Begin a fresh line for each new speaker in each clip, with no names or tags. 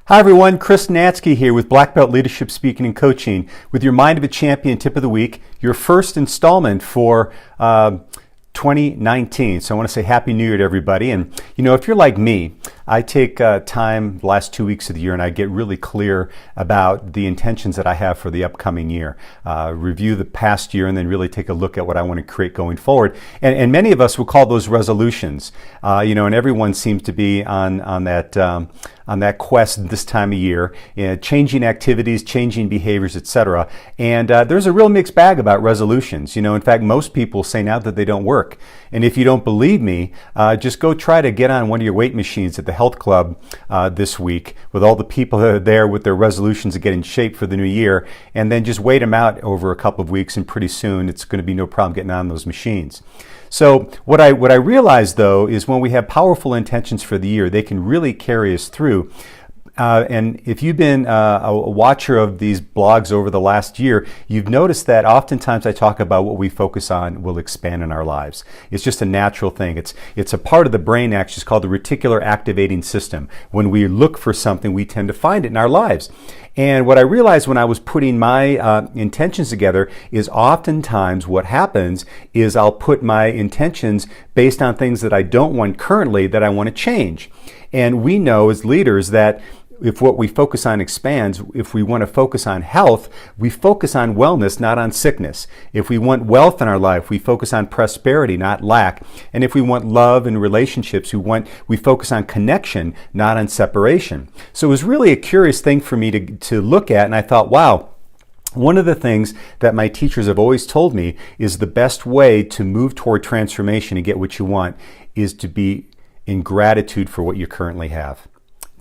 Hi everyone, Chris Natsky here with Black Belt Leadership Speaking and Coaching with your Mind of a Champion tip of the week, your first installment for 2019. So I want to say Happy New Year to everybody. And if you're like me, I take time the last 2 weeks of the year and I get really clear about the intentions that I have for the upcoming year. Review the past year and then really take a look at what I want to create going forward. And many of us will call those resolutions. And everyone seems to be on that quest this time of year, changing activities, changing behaviors, etc. And there's a real mixed bag about resolutions. In fact, most people say now that they don't work. And if you don't believe me, just go try to get on one of your weight machines at the health club this week with all the people that are there with their resolutions to get in shape for the new year, and then just wait them out over a couple of weeks, and pretty soon it's going to be no problem getting on those machines. So what I realize though is when we have powerful intentions for the year, they can really carry us through. And if you've been a watcher of these blogs over the last year, you've noticed that oftentimes I talk about what we focus on will expand in our lives. It's just a natural thing. It's a part of the brain actually. It's called the reticular activating system. When we look for something, we tend to find it in our lives. And what I realized when I was putting my intentions together is oftentimes what happens is I'll put my intentions based on things that I don't want currently that I want to change. And we know as leaders that if what we focus on expands, if we want to focus on health, we focus on wellness, not on sickness. If we want wealth in our life, we focus on prosperity, not lack. And if we want love and relationships, we focus on connection, not on separation. So it was really a curious thing for me to look at, and I thought, wow, one of the things that my teachers have always told me is the best way to move toward transformation and get what you want is to be in gratitude for what you currently have.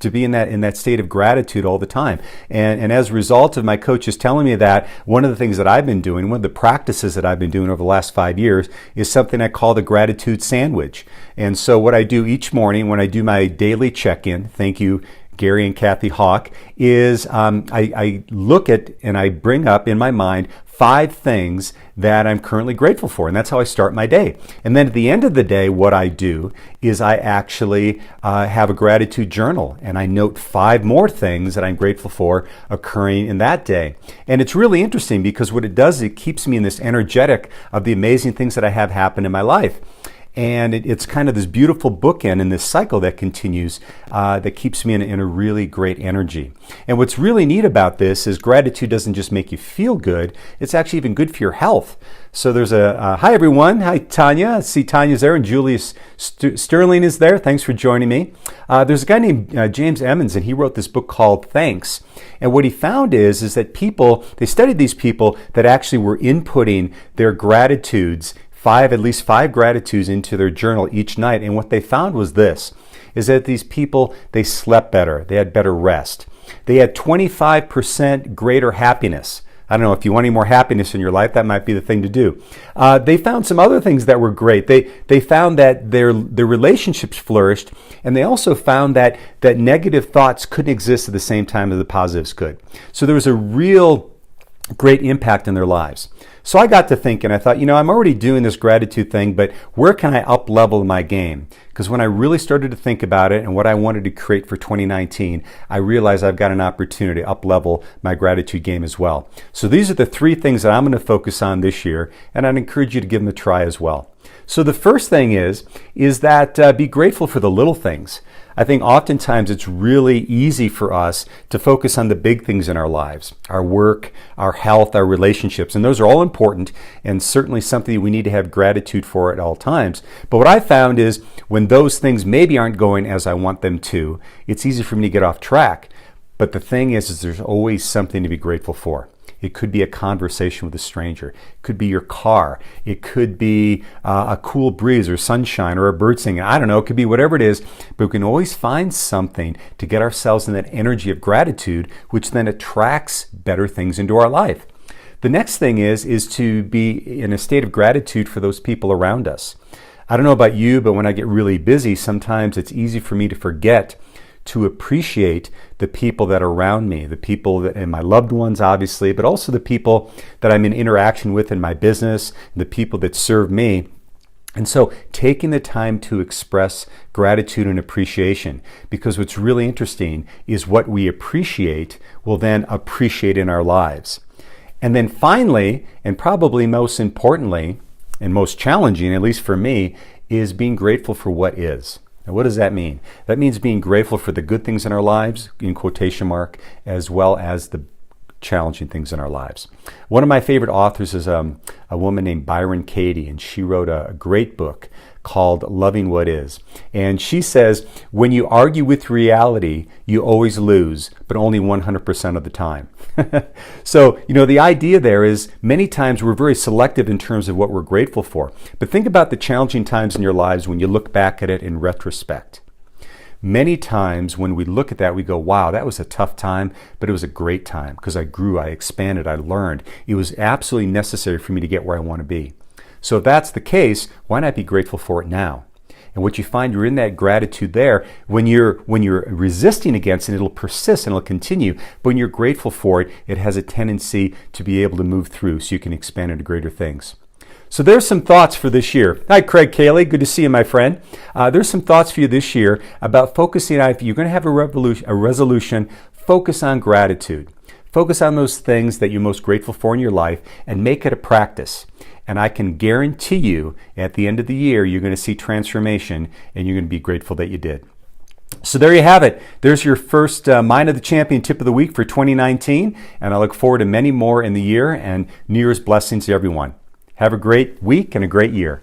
To be in that state of gratitude all the time. And as a result of my coaches telling me that, one of the things that I've been doing, one of the practices that I've been doing over the last 5 years is something I call the gratitude sandwich. And so what I do each morning when I do my daily check-in, thank you, Gary and Kathy Hawk, is I look at and I bring up in my mind 5 things that I'm currently grateful for, and that's how I start my day. And then at the end of the day, what I do is I actually have a gratitude journal, and I note 5 more things that I'm grateful for occurring in that day. And it's really interesting because what it does, it keeps me in this energetic of the amazing things that I have happen in my life. And it's kind of this beautiful bookend in this cycle that continues, that keeps me in a really great energy. And what's really neat about this is gratitude doesn't just make you feel good, it's actually even good for your health. So there's hi everyone, hi Tanya, I see Tanya's there, and Julius Sterling is there, thanks for joining me. There's a guy named James Emmons, and he wrote this book called Thanks. And what he found is that they studied these people that actually were inputting their gratitudes, at least five gratitudes into their journal each night. And what they found was this, is that these people, they slept better. They had better rest. They had 25% greater happiness. I don't know, if you want any more happiness in your life, that might be the thing to do. They found some other things that were great. They found that their relationships flourished, and they also found that negative thoughts couldn't exist at the same time as the positives could. So there was a real great impact in their lives. So I got to thinking, I thought, I'm already doing this gratitude thing, but where can I up level my game? Because when I really started to think about it and what I wanted to create for 2019, I realized I've got an opportunity to up level my gratitude game as well. So these are the 3 things that I'm going to focus on this year, and I'd encourage you to give them a try as well. So the first thing is that be grateful for the little things. I think oftentimes it's really easy for us to focus on the big things in our lives, our work, our health, our relationships, and those are all important and certainly something we need to have gratitude for at all times. But what I found is when those things maybe aren't going as I want them to, it's easy for me to get off track. But the thing is there's always something to be grateful for. It could be a conversation with a stranger. It could be your car. It could be a cool breeze or sunshine or a bird singing. I don't know. It could be whatever it is. But we can always find something to get ourselves in that energy of gratitude, which then attracts better things into our life. The next thing is to be in a state of gratitude for those people around us. I don't know about you, but when I get really busy, sometimes it's easy for me to forget to appreciate the people that are around me, the people that, and my loved ones, obviously, but also the people that I'm in interaction with in my business, the people that serve me. And so taking the time to express gratitude and appreciation, because what's really interesting is what we appreciate will then appreciate in our lives. And then finally, and probably most importantly, and most challenging, at least for me, is being grateful for what is. Now, what does that mean? That means being grateful for the good things in our lives, in quotation mark, as well as the challenging things in our lives. One of my favorite authors is a woman named Byron Katie, and she wrote a great book called Loving What Is. And she says, when you argue with reality, you always lose, but only 100% of the time. So, the idea there is many times we're very selective in terms of what we're grateful for. But think about the challenging times in your lives when you look back at it in retrospect. Many times when we look at that, we go, wow, that was a tough time, but it was a great time because I grew, I expanded, I learned. It was absolutely necessary for me to get where I want to be. So if that's the case, why not be grateful for it now? And what you find, you're in that gratitude there. When you're resisting against it, it'll persist and it'll continue. But when you're grateful for it, it has a tendency to be able to move through so you can expand into greater things. So there's some thoughts for this year. Hi, Craig Cayley. Good to see you, my friend. There's some thoughts for you this year about focusing on, if you're going to have a resolution, focus on gratitude. Focus on those things that you're most grateful for in your life and make it a practice. And I can guarantee you at the end of the year, you're going to see transformation and you're going to be grateful that you did. So there you have it. There's your first Mind of the Champion tip of the week for 2019. And I look forward to many more in the year, and New Year's blessings to everyone. Have a great week and a great year.